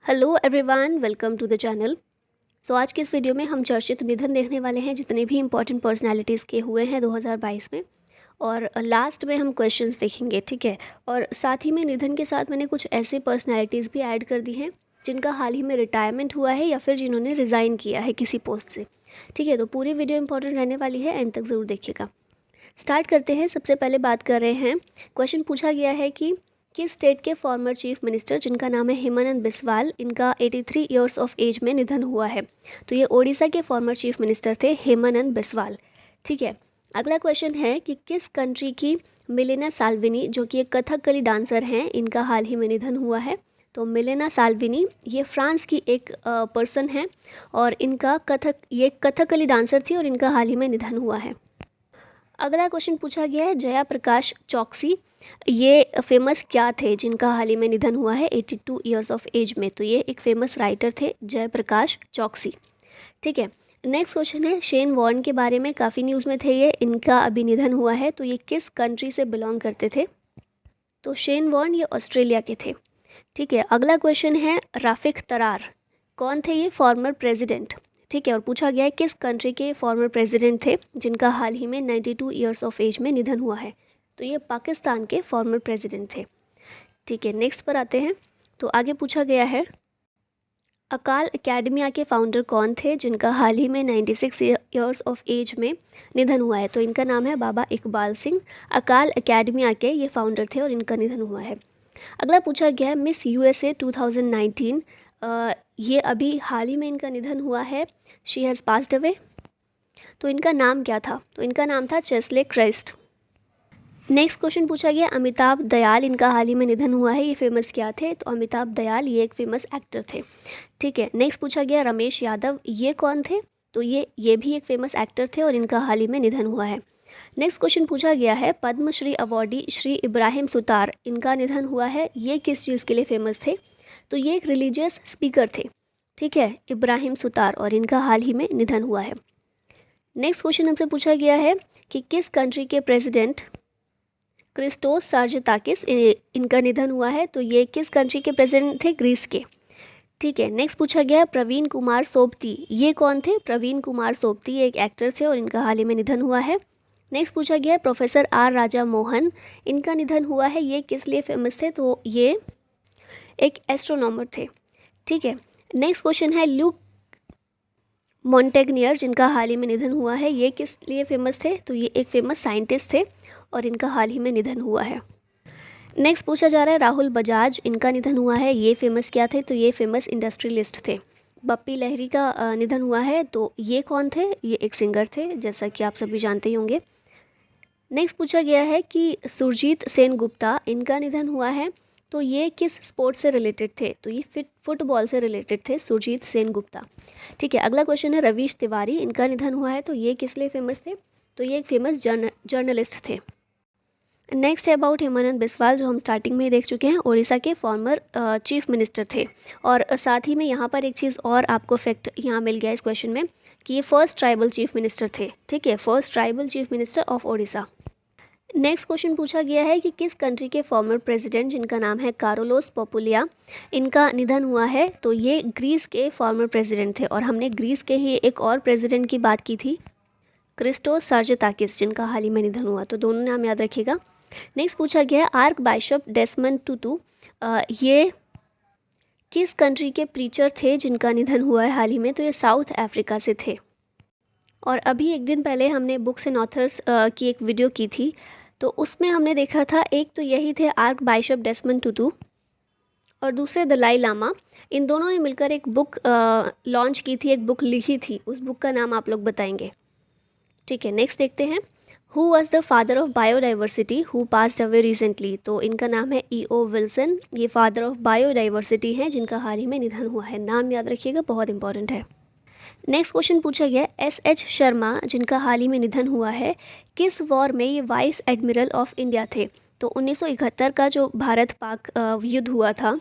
Hello everyone, welcome to the channel. So आज के इस वीडियो में हम चर्चित निधन देखने वाले हैं जितने भी इंपॉर्टेंट पर्सनालिटीज़ के हुए हैं 2022 में। और लास्ट में हम क्वेश्चंस देखेंगे, ठीक है। और साथ ही में निधन के साथ मैंने कुछ ऐसे पर्सनालिटीज़ भी ऐड कर दी हैं जिनका हाल ही में रिटायरमेंट हुआ है या फिर जिन्होंने रिज़ाइन किया है किसी पोस्ट से, ठीक है। तो पूरी वीडियो इंपॉर्टेंट रहने वाली है, एंड तक ज़रूर देखिएगा। स्टार्ट करते हैं। सबसे पहले बात कर रहे हैं, क्वेश्चन पूछा गया है कि किस स्टेट के फॉर्मर चीफ मिनिस्टर जिनका नाम है हेमानंद बिस्वाल, इनका 83 ईयर्स ऑफ एज में निधन हुआ है। तो ये ओडिशा के फॉर्मर चीफ मिनिस्टर थे हेमानंद बिस्वाल, ठीक है। अगला क्वेश्चन है कि किस कंट्री की मिलेना साल्विनी, जो कि एक कथकली डांसर हैं, इनका हाल ही में निधन हुआ है। तो मिलेना साल्विनी ये फ्रांस की एक पर्सन है और इनका ये कथकली डांसर थी और इनका हाल ही में निधन हुआ है। अगला क्वेश्चन पूछा गया है जया प्रकाश चौकसी, ये फेमस क्या थे जिनका हाल ही में निधन हुआ है 82 ईयर्स ऑफ एज में। तो ये एक फेमस राइटर थे जयप्रकाश चौकसी, ठीक है। नेक्स्ट क्वेश्चन है शेन वॉर्न के बारे में, काफ़ी न्यूज़ में थे ये, इनका अभी निधन हुआ है। तो ये किस कंट्री से बिलोंग करते थे? तो शेन वॉर्न ये ऑस्ट्रेलिया के थे, ठीक है। अगला क्वेश्चन है राफिक तरार, कौन थे ये? फॉर्मर प्रेसिडेंट, ठीक है। और पूछा गया है किस कंट्री के फॉर्मर प्रेसिडेंट थे जिनका हाल ही में 92 ईयर्स ऑफ एज में निधन हुआ है। तो ये पाकिस्तान के फॉर्मर प्रेसिडेंट थे, ठीक है। नेक्स्ट पर आते हैं। तो आगे पूछा गया है अकाल अकेडमिया के फाउंडर कौन थे जिनका हाल ही में 96 ईयर्स ऑफ एज में निधन हुआ है। तो इनका नाम है बाबा इकबाल सिंह। अकाल अकेडमिया के ये फाउंडर थे और इनका निधन हुआ है। अगला पूछा गया है मिस यूएसए 2019, ये अभी हाल ही में इनका निधन हुआ है। She has passed away. तो इनका नाम क्या था? तो इनका नाम था चेस्ले क्राइस्ट। नेक्स्ट क्वेश्चन पूछा गया अमिताभ दयाल, इनका हाल ही में निधन हुआ है, ये फेमस क्या थे? तो अमिताभ दयाल ये एक फेमस एक्टर थे, ठीक है। नेक्स्ट पूछा गया रमेश यादव, ये कौन थे? तो ये भी एक फेमस एक्टर थे और इनका हाल ही में निधन हुआ है। नेक्स्ट क्वेश्चन पूछा गया है पद्मश्री अवॉर्डी श्री इब्राहिम सुतार, इनका निधन हुआ है, ये किस चीज़ के लिए फेमस थे? तो ये एक रिलीजियस स्पीकर थे, ठीक है, इब्राहिम सुतार, और इनका हाल ही में निधन हुआ है। नेक्स्ट क्वेश्चन हमसे पूछा गया है कि किस कंट्री के प्रेसिडेंट क्रिस्टोस सार्जेताकिस, इनका निधन हुआ है। तो ये किस कंट्री के प्रेसिडेंट थे? ग्रीस के, ठीक है। नेक्स्ट पूछा गया प्रवीण कुमार सोबती, ये कौन थे? प्रवीण कुमार सोबती एक एक्टर थे और इनका हाल ही में निधन हुआ है। नेक्स्ट पूछा गया प्रोफेसर आर राजा मोहन, इनका निधन हुआ है, ये किस लिए फेमस थे? तो ये एक एस्ट्रोनॉमर थे, ठीक है। नेक्स्ट क्वेश्चन है ल्यूक मॉन्टेग्नियर, जिनका हाल ही में निधन हुआ है, ये किस लिए फेमस थे? तो ये एक फेमस साइंटिस्ट थे और इनका हाल ही में निधन हुआ है। नेक्स्ट पूछा जा रहा है राहुल बजाज, इनका निधन हुआ है, ये फेमस क्या थे? तो ये फेमस इंडस्ट्रियलिस्ट थे। बप्पी लहरी का निधन हुआ है, तो ये कौन थे? ये एक सिंगर थे, जैसा कि आप सभी जानते ही होंगे। नेक्स्ट पूछा गया है कि सुरजीत सेन गुप्ता, इनका निधन हुआ है, तो ये किस स्पोर्ट से रिलेटेड थे? तो ये फुटबॉल से रिलेटेड थे, सुरजीत सेन गुप्ता, ठीक है। अगला क्वेश्चन है रवीश तिवारी, इनका निधन हुआ है, तो ये किस लिए फेमस थे? तो ये एक फेमस जर्नलिस्ट थे। नेक्स्ट है अबाउट हेमानंद बिस्वाल, जो हम स्टार्टिंग में ही देख चुके हैं, उड़ीसा के फॉर्मर चीफ मिनिस्टर थे। और साथ ही में यहाँ पर एक चीज़ और आपको फैक्ट यहाँ मिल गया इस क्वेश्चन में कि ये फर्स्ट ट्राइबल चीफ मिनिस्टर थे, ठीक है, first tribal chief minister of Odisha. Next question पूछा गया है कि किस कंट्री के फॉर्मर प्रेसिडेंट जिनका नाम है कारोलोस पोपुलिया, इनका निधन हुआ है। तो ये ग्रीस के फॉर्मर प्रेसिडेंट थे और हमने ग्रीस के ही एक और प्रेसिडेंट की बात की थी, क्रिस्टोस सार्जेताकिस, जिनका हाल ही में निधन हुआ। तो दोनों नाम याद रखिएगा। नेक्स्ट पूछा गया है आर्क बाइशप डेसमंड टुटू, ये किस कंट्री के प्रीचर थे जिनका निधन हुआ है हाल ही में? तो ये साउथ अफ्रीका से थे। और अभी एक दिन पहले हमने बुक्स एंड ऑथर्स की एक वीडियो की थी, तो उसमें हमने देखा था एक तो यही थे आर्क बाइशप डेसमंड टुटू और दूसरे दलाई लामा। इन दोनों ने मिलकर एक बुक लॉन्च की थी, एक बुक लिखी थी, उस बुक का नाम आप लोग बताएंगे, ठीक है। नेक्स्ट देखते हैं who was the father of biodiversity who passed away recently. तो इनका नाम है E.O. विल्सन, ये फादर ऑफ बायोडाइवर्सिटी हैं जिनका हाल ही में निधन हुआ है। नाम याद रखिएगा, बहुत इंपॉर्टेंट है। नेक्स्ट क्वेश्चन पूछा गया S.H. शर्मा, जिनका हाल ही में निधन हुआ है, किस वॉर में ये वाइस एडमिरल ऑफ इंडिया थे? तो 1971 का जो भारत पाक युद्ध हुआ था,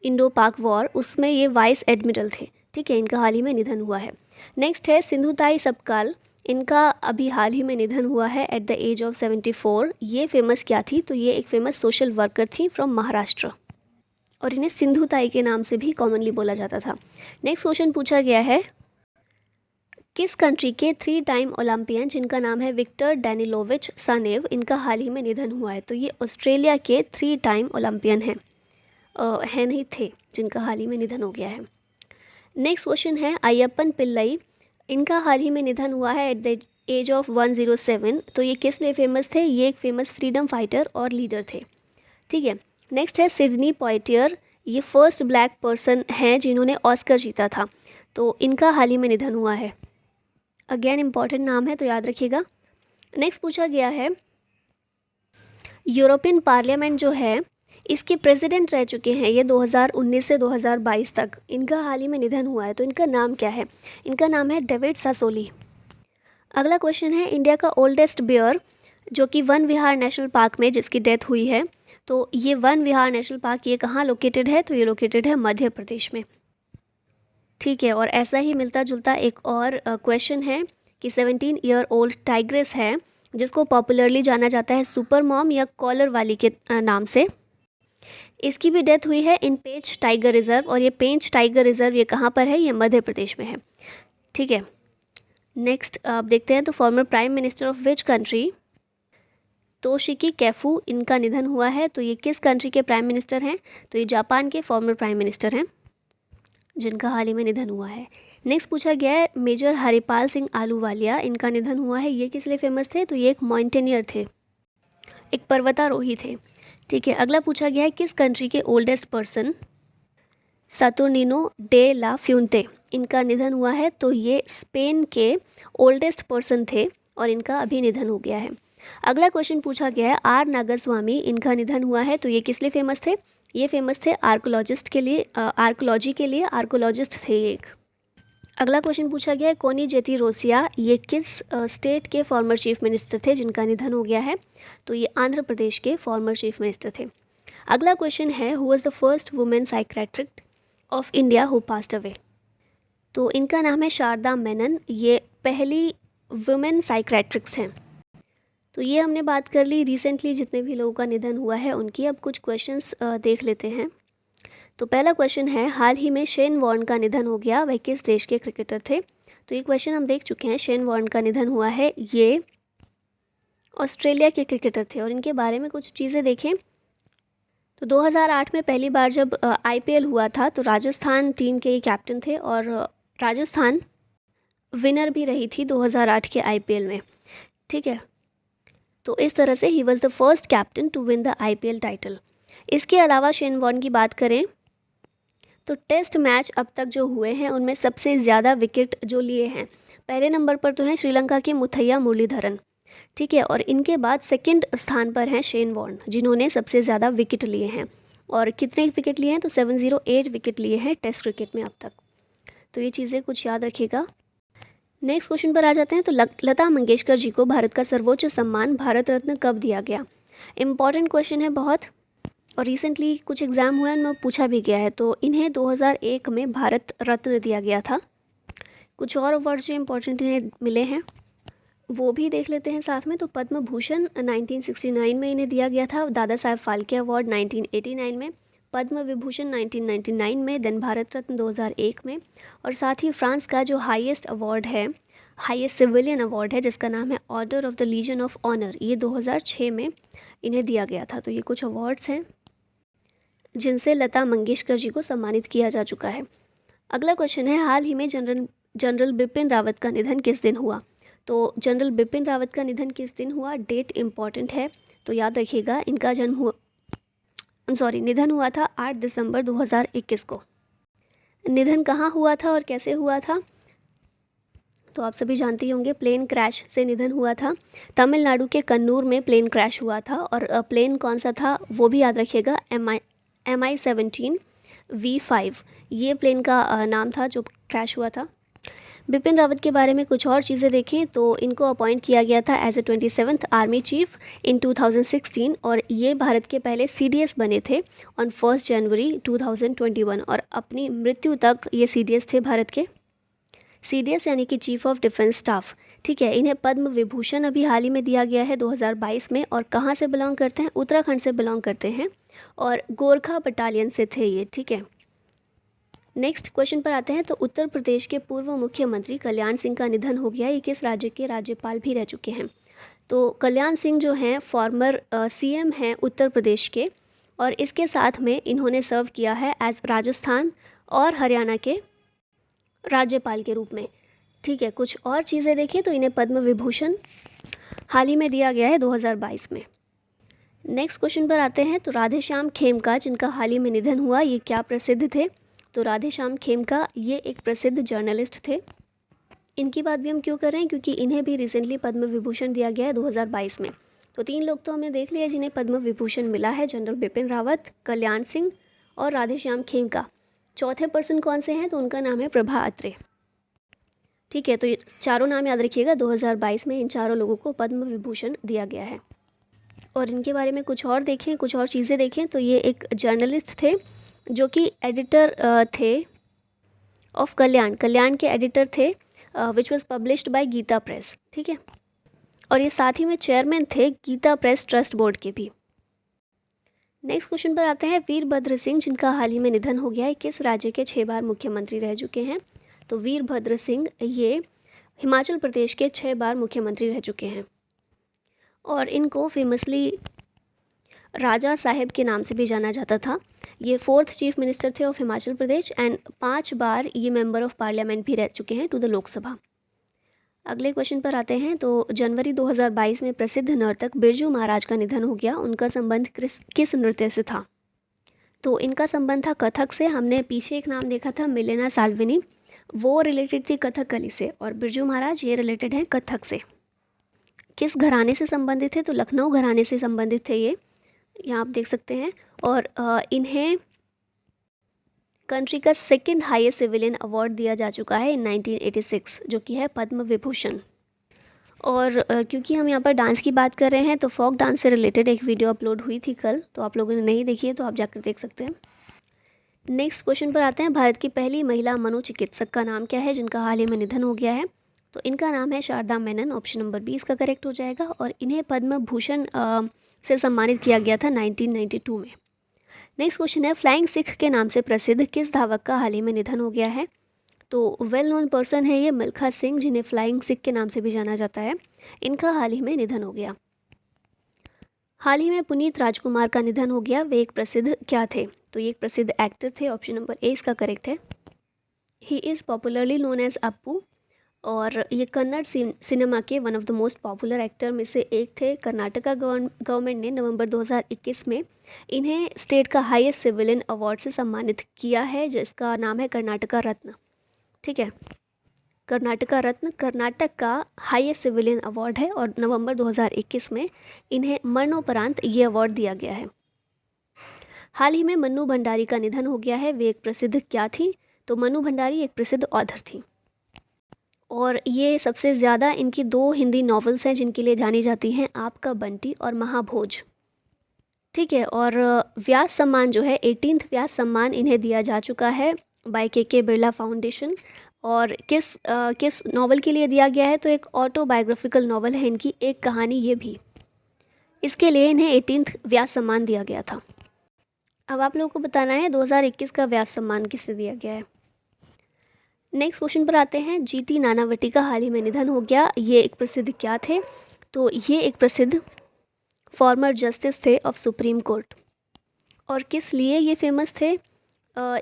इंडो पाक वॉर, उसमें ये वाइस एडमिरल थे, ठीक है। इनका हाल ही में निधन हुआ है। नेक्स्ट है सिंधुताई सपकाल, इनका अभी हाल ही में निधन हुआ है एट द एज ऑफ 74। ये फेमस क्या थी? तो ये एक फेमस सोशल वर्कर थी फ्रॉम महाराष्ट्र। और इन्हें सिंधु ताई के नाम से भी कॉमनली बोला जाता था। नेक्स्ट क्वेश्चन पूछा गया है, किस कंट्री के 3 टाइम ओलंपियन जिनका नाम है विक्टर डैनिलोविच सानेव, इनका हाल ही में निधन हुआ है? तो ये ऑस्ट्रेलिया के 3 टाइम ओलंपियन हैं, है नहीं थे, जिनका हाल ही में निधन हो गया है। नेक्स्ट क्वेश्चन है, अय्यप्पन पिल्लई, इनका हाल ही में निधन हुआ है एट द एज ऑफ 107। तो ये किस लिए फेमस थे? ये एक फेमस फ्रीडम फाइटर और लीडर थे। ठीक है। नेक्स्ट है सिडनी पॉइटियर, ये फर्स्ट ब्लैक पर्सन हैं जिन्होंने ऑस्कर जीता था, तो इनका हाल ही में निधन हुआ है। अगेन इंपॉर्टेंट नाम है, तो याद रखिएगा। नेक्स्ट पूछा गया है, यूरोपियन पार्लियामेंट जो है इसके प्रेसिडेंट रह चुके हैं ये 2019 से 2022 तक, इनका हाल ही में निधन हुआ है, तो इनका नाम क्या है? इनका नाम है डेविड सासोली। अगला क्वेश्चन है, इंडिया का ओल्डेस्ट बियर जो कि वन विहार नेशनल पार्क में जिसकी डेथ हुई है, तो ये वन विहार नेशनल पार्क ये कहाँ लोकेटेड है? तो ये लोकेटेड है मध्य प्रदेश में। ठीक है। और ऐसा ही मिलता जुलता एक और क्वेश्चन है कि 17 ईयर ओल्ड टाइग्रेस है जिसको पॉपुलरली जाना जाता है सुपर मॉम या कॉलर वाली के नाम से, इसकी भी डेथ हुई है इन पेंच टाइगर रिजर्व, और ये पेंच टाइगर रिजर्व ये कहाँ पर है? ये मध्य प्रदेश में है। ठीक है। नेक्स्ट आप देखते हैं, तो former prime minister of which country, Toshiki Kaifu, इनका निधन हुआ है, तो ये किस कंट्री के प्राइम मिनिस्टर हैं? तो ये जापान के फॉर्मर प्राइम मिनिस्टर हैं जिनका हाल ही में निधन हुआ है। नेक्स्ट पूछा गया है, मेजर हरिपाल सिंह आलूवालिया, इनका निधन हुआ है, ये किस लिए फेमस थे? तो ये एक माउंटेनियर थे, एक पर्वतारोही थे। ठीक है। अगला पूछा गया है, किस कंट्री के ओल्डेस्ट पर्सन, सातुर्निनो डे ला फ्यूंते, इनका निधन हुआ है, तो ये स्पेन के ओल्डेस्ट पर्सन थे और इनका अभी निधन हो गया है। अगला क्वेश्चन पूछा गया है, आर नागस्वामी, इनका निधन हुआ है, तो ये किस लिए फेमस थे? ये फेमस थे आर्कोलॉजिस्ट के लिए, आर्कोलॉजी के लिए, आर्कोलॉजिस्ट थे एक। अगला क्वेश्चन पूछा गया है, कोनी जेती रोसिया, ये किस स्टेट के फॉर्मर चीफ मिनिस्टर थे जिनका निधन हो गया है? तो ये आंध्र प्रदेश के फॉर्मर चीफ मिनिस्टर थे। अगला क्वेश्चन है, who was the first women psychiatrist of India who passed away? तो इनका नाम है शारदा मेनन, ये पहली वुमेन साइकियाट्रिस्ट हैं। तो ये हमने बात कर ली रिसेंटली जितने भी लोगों का निधन हुआ है उनकी। अब कुछ क्वेश्चंस देख लेते हैं। तो पहला क्वेश्चन है, हाल ही में शेन वॉर्न का निधन हो गया, वह किस देश के क्रिकेटर थे? तो ये क्वेश्चन हम देख चुके हैं, शेन वॉर्न का निधन हुआ है, ये ऑस्ट्रेलिया के क्रिकेटर थे। और इनके बारे में कुछ चीज़ें देखें तो 2008 में पहली बार जब IPL हुआ था तो राजस्थान टीम के कैप्टन थे और राजस्थान विनर भी रही थी 2008 के IPL में। ठीक है। तो इस तरह से ही was the first captain to win the IPL title. इसके अलावा शेन वॉर्न की बात करें तो टेस्ट मैच अब तक जो हुए हैं उनमें सबसे ज़्यादा विकेट जो लिए हैं, पहले नंबर पर तो हैं श्रीलंका के मुथैया मुरलीधरन। ठीक है। और इनके बाद सेकंड स्थान पर हैं शेन वॉर्न जिन्होंने सबसे ज़्यादा विकेट लिए हैं। और कितने विकेट लिए हैं? तो 708 विकेट लिए हैं टेस्ट क्रिकेट में अब तक। तो ये चीज़ें कुछ याद रखिएगा। नेक्स्ट क्वेश्चन पर आ जाते हैं। तो लता मंगेशकर जी को भारत का सर्वोच्च सम्मान भारत रत्न कब दिया गया? इम्पॉर्टेंट क्वेश्चन है बहुत, और रिसेंटली कुछ एग्ज़ाम हुए उनमें पूछा भी गया है। तो इन्हें 2001 में भारत रत्न दिया गया था। कुछ और अवार्ड्स जो इम्पोर्टेंट इन्हें मिले हैं वो भी देख लेते हैं साथ में। तो पद्म भूषण 1969 में इन्हें दिया गया था, दादा साहब फाल्के अवार्ड 1989 में, पद्म विभूषण 1999 में, देन भारत रत्न 2001 में, और साथ ही फ्रांस का जो हाईएस्ट अवार्ड है, हाईएस्ट सिविलियन अवार्ड है जिसका नाम है order of the legion of honour, ये 2006 में इन्हें दिया गया था। तो ये कुछ अवार्ड्स हैं जिनसे लता मंगेशकर जी को सम्मानित किया जा चुका है। अगला क्वेश्चन है, हाल ही में जनरल बिपिन रावत का निधन किस दिन हुआ? तो जनरल बिपिन रावत का निधन किस दिन हुआ? डेट इम्पॉर्टेंट है तो याद रखिएगा। इनका निधन हुआ था 8 दिसंबर 2021 को। निधन कहाँ हुआ था और कैसे हुआ था? तो आप सभी जानते ही होंगे, प्लेन क्रैश से निधन हुआ था। तमिलनाडु के कन्नूर में प्लेन क्रैश हुआ था, और प्लेन कौन सा था वो भी याद रखिएगा, MI-17 V5 ये प्लेन का नाम था जो क्रैश हुआ था। बिपिन रावत के बारे में कुछ और चीज़ें देखें तो इनको अपॉइंट किया गया था as a 27th army chief in 2016, और ये भारत के पहले CDS बने थे ऑन 1 जनवरी 2021, और अपनी मृत्यु तक ये CDS थे भारत के। CDS यानी कि चीफ ऑफ डिफेंस स्टाफ। ठीक है। इन्हें पद्म विभूषण अभी हाल ही में दिया गया है 2022 में, और कहाँ से बिलोंग करते हैं? उत्तराखंड से बिलोंग करते हैं। और गोरखा बटालियन से थे ये, ठीक है। नेक्स्ट क्वेश्चन पर आते हैं। तो उत्तर प्रदेश के पूर्व मुख्यमंत्री कल्याण सिंह का निधन हो गया। ये किस राज्य के राज्यपाल भी रह चुके हैं? तो कल्याण सिंह जो हैं फॉर्मर सीएम हैं उत्तर प्रदेश के, और इसके साथ में इन्होंने सर्व किया है एज राजस्थान और हरियाणा के राज्यपाल के रूप में, ठीक है। कुछ और चीज़ें देखें तो इन्हें पद्म विभूषण हाल ही में दिया गया है 2022 में। नेक्स्ट क्वेश्चन पर आते हैं। तो राधेश्याम खेमका जिनका हाल ही में निधन हुआ, ये क्या प्रसिद्ध थे? तो राधेश्याम खेमका ये एक प्रसिद्ध जर्नलिस्ट थे। इनकी बात भी हम क्यों कर रहे हैं? क्योंकि इन्हें भी रिसेंटली पद्म विभूषण दिया गया है 2022 में। तो 3 लोग तो हमने देख लिया जिन्हें पद्म विभूषण मिला है, जनरल बिपिन रावत, कल्याण सिंह और राधेश्याम खेमका। चौथे पर्सन कौन से हैं? तो उनका नाम है प्रभा अत्रे, ठीक है। तो ये चारों नाम याद रखिएगा। 2022 में इन चारों लोगों को पद्म विभूषण दिया गया है। और इनके बारे में कुछ और देखें, कुछ और चीज़ें देखें तो ये एक जर्नलिस्ट थे जो कि एडिटर थे ऑफ कल्याण के एडिटर थे, which was published by Gita Press, ठीक है। और ये साथ ही में चेयरमैन थे गीता प्रेस ट्रस्ट बोर्ड के भी। नेक्स्ट क्वेश्चन पर आते हैं। वीरभद्र सिंह जिनका हाल ही में निधन हो गया है, किस राज्य के 6 बार मुख्यमंत्री रह चुके हैं? तो वीरभद्र सिंह ये हिमाचल प्रदेश के 6 बार मुख्यमंत्री रह चुके हैं, और इनको फेमसली राजा साहेब के नाम से भी जाना जाता था। ये 4th चीफ मिनिस्टर थे ऑफ हिमाचल प्रदेश, एंड 5 बार ये मेंबर ऑफ पार्लियामेंट भी रह चुके हैं टू द लोकसभा। अगले क्वेश्चन पर आते हैं। तो जनवरी 2022 में प्रसिद्ध नर्तक बिरजू महाराज का निधन हो गया। उनका संबंध किस नृत्य से था? तो इनका संबंध था कथक से। हमने पीछे एक नाम देखा था मिलेना साल्विनी, वो रिलेटेड थी कथकली से, और बिरजू महाराज ये रिलेटेड है कथक से। किस घराने से संबंधित थे? तो लखनऊ घराने से संबंधित थे ये, यहाँ आप देख सकते हैं। और इन्हें कंट्री का 2nd हाईएस्ट सिविलियन अवार्ड दिया जा चुका है इन 1986, जो कि है पद्म विभूषण। और क्योंकि हम यहाँ पर डांस की बात कर रहे हैं तो फोक डांस से रिलेटेड एक वीडियो अपलोड हुई थी कल, तो आप लोगों ने नहीं देखी है तो आप जाकर देख सकते हैं। नेक्स्ट क्वेश्चन पर आते हैं। भारत की पहली महिला मनोचिकित्सक का नाम क्या है जिनका हाल ही में निधन हो गया है? तो इनका नाम है शारदा मेनन। ऑप्शन नंबर 20 का करेक्ट हो जाएगा। और इन्हें पद्म भूषण से सम्मानित किया गया था 1992 में। नेक्स्ट क्वेश्चन है। फ्लाइंग सिख के नाम से प्रसिद्ध किस धावक का हाल ही में निधन हो गया है? तो वेल नोन पर्सन है ये मिल्खा सिंह, जिन्हें फ्लाइंग सिख के नाम से भी जाना जाता है। इनका हाल ही में निधन हो गया। हाल ही में पुनीत राजकुमार का निधन हो गया। वे एक प्रसिद्ध क्या थे? तो ये एक प्रसिद्ध एक्टर थे। ऑप्शन नंबर ए इसका करेक्ट है। He is popularly known as Appu, और ये कन्नड़ सिनेमा के one of the most popular actor में से एक थे। कर्नाटका गवर्नमेंट ने नवंबर 2021 में इन्हें स्टेट का हाईएस्ट सिविलियन अवार्ड से सम्मानित किया है, जिसका नाम है कर्नाटका रत्न, ठीक है। कर्नाटका रत्न कर्नाटक का हाईएस्ट सिविलियन अवार्ड है, और नवंबर 2021 में इन्हें मरणोपरांत ये अवार्ड दिया गया है। हाल ही में मन्नू भंडारी का निधन हो गया है। वे एक प्रसिद्ध क्या थी? तो मन्नू भंडारी एक प्रसिद्ध ऑथर थी, और ये सबसे ज़्यादा इनकी 2 हिंदी नॉवेल्स हैं जिनके लिए जानी जाती हैं, आपका बंटी और महाभोज, ठीक है। और व्यास सम्मान जो है 18th व्यास सम्मान इन्हें दिया जा चुका है बाय के बिरला फाउंडेशन। और किस नॉवल के लिए दिया गया है? तो एक ऑटोबायोग्राफिकल नॉवल है इनकी, एक कहानी ये भी, इसके लिए इन्हें 18th व्यास सम्मान दिया गया था। अब आप लोगों को बताना है 2021 का व्यास सम्मान किसे दिया गया है। नेक्स्ट क्वेश्चन पर आते हैं। जीटी नानावटी का हाल ही में निधन हो गया। ये एक प्रसिद्ध क्या थे? तो ये एक प्रसिद्ध फॉर्मर जस्टिस थे ऑफ सुप्रीम कोर्ट। और किस लिए ये फेमस थे?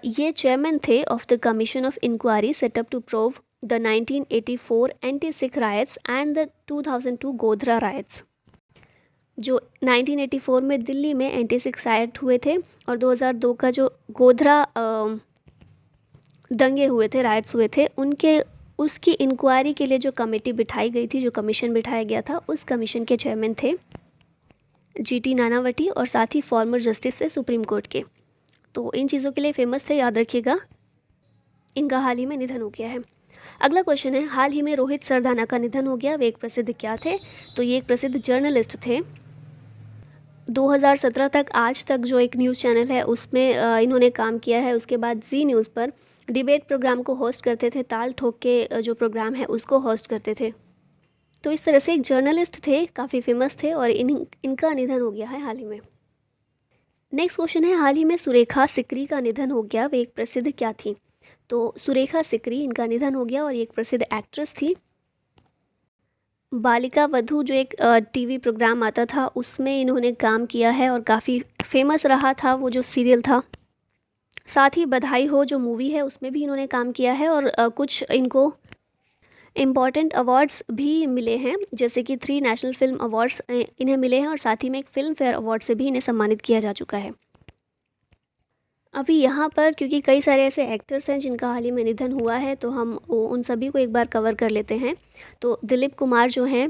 ये चेयरमैन थे of the commission of inquiry set up to prove the 1984 anti Sikh riots and the 2002 Godhra riots. जो 1984 में दिल्ली में एंटी सिख राइट हुए थे, और 2002 का जो गोधरा दंगे हुए थे, राइट्स हुए थे, उसकी इंक्वायरी के लिए जो कमेटी बिठाई गई थी, जो कमीशन बिठाया गया था, उस कमीशन के चेयरमैन थे जीटी नानावटी, और साथ ही फॉर्मर जस्टिस थे सुप्रीम कोर्ट के। तो इन चीज़ों के लिए फेमस थे, याद रखिएगा। इनका हाल ही में निधन हो गया है। अगला क्वेश्चन है। हाल ही में रोहित सरदाना का निधन हो गया। वे एक प्रसिद्ध क्या थे? तो ये एक प्रसिद्ध जर्नलिस्ट थे। 2017 तक आज तक जो एक न्यूज़ चैनल है उसमें इन्होंने काम किया है। उसके बाद जी न्यूज़ पर डिबेट प्रोग्राम को होस्ट करते थे, ताल ठोक के जो प्रोग्राम है उसको होस्ट करते थे। तो इस तरह से एक जर्नलिस्ट थे, काफ़ी फेमस थे, और इनका निधन हो गया है हाल ही में। नेक्स्ट क्वेश्चन है, हाल ही में सुरेखा सिकरी का निधन हो गया, वे एक प्रसिद्ध क्या थी? तो सुरेखा सिकरी, इनका निधन हो गया और ये एक प्रसिद्ध एक्ट्रेस थी। बालिका वधू जो एक टीवी प्रोग्राम आता था उसमें इन्होंने काम किया है और काफ़ी फेमस रहा था वो जो सीरियल था। साथ ही बधाई हो जो मूवी है उसमें भी इन्होंने काम किया है और कुछ इनको इम्पॉर्टेंट अवार्ड्स भी मिले हैं, जैसे कि 3 नेशनल फिल्म अवार्ड्स इन्हें मिले हैं और साथ ही में एक फ़िल्म फेयर अवार्ड से भी इन्हें सम्मानित किया जा चुका है। अभी यहाँ पर क्योंकि कई सारे ऐसे एक्टर्स हैं जिनका हाल ही में निधन हुआ है, तो हम उन सभी को एक बार कवर कर लेते हैं। तो दिलीप कुमार जो हैं,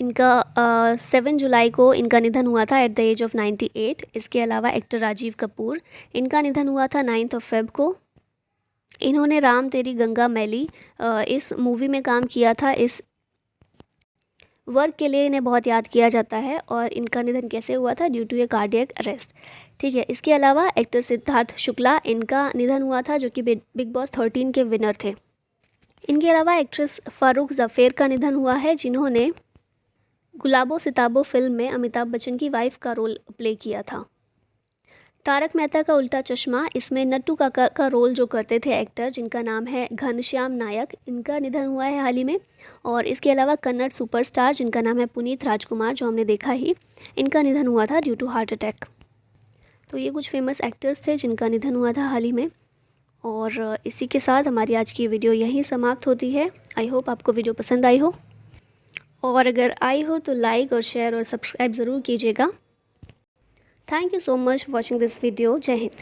इनका 7 जुलाई को इनका निधन हुआ था एट द एज ऑफ 98। इसके अलावा एक्टर राजीव कपूर, इनका निधन हुआ था 9 फ़ेब को। इन्होंने राम तेरी गंगा मैली इस मूवी में काम किया था। इस वर्क के लिए इन्हें बहुत याद किया जाता है और इनका निधन कैसे हुआ था? Due to a cardiac arrest. ठीक है, इसके अलावा एक्टर सिद्धार्थ शुक्ला, इनका निधन हुआ था जो कि बिग बॉस 13 के विनर थे। इनके अलावा एक्ट्रेस फ़ारूक ज़फ़ेर का निधन हुआ है, जिन्होंने गुलाबो सिताबो फिल्म में अमिताभ बच्चन की वाइफ का रोल प्ले किया था। तारक मेहता का उल्टा चश्मा, इसमें नट्टू काका का रोल जो करते थे एक्टर, जिनका नाम है घनश्याम नायक, इनका निधन हुआ है हाल ही में। और इसके अलावा कन्नड़ सुपरस्टार जिनका नाम है पुनीत राजकुमार, जो हमने देखा ही, इनका निधन हुआ था ड्यू टू हार्ट अटैक। तो ये कुछ फेमस एक्टर्स थे जिनका निधन हुआ था हाल ही में। और इसी के साथ हमारी आज की वीडियो यहीं समाप्त होती है। आई होप आपको वीडियो पसंद आई हो, और अगर आई हो तो लाइक और शेयर और सब्सक्राइब ज़रूर कीजिएगा। Thank you so much for watching this video. जय हिंद।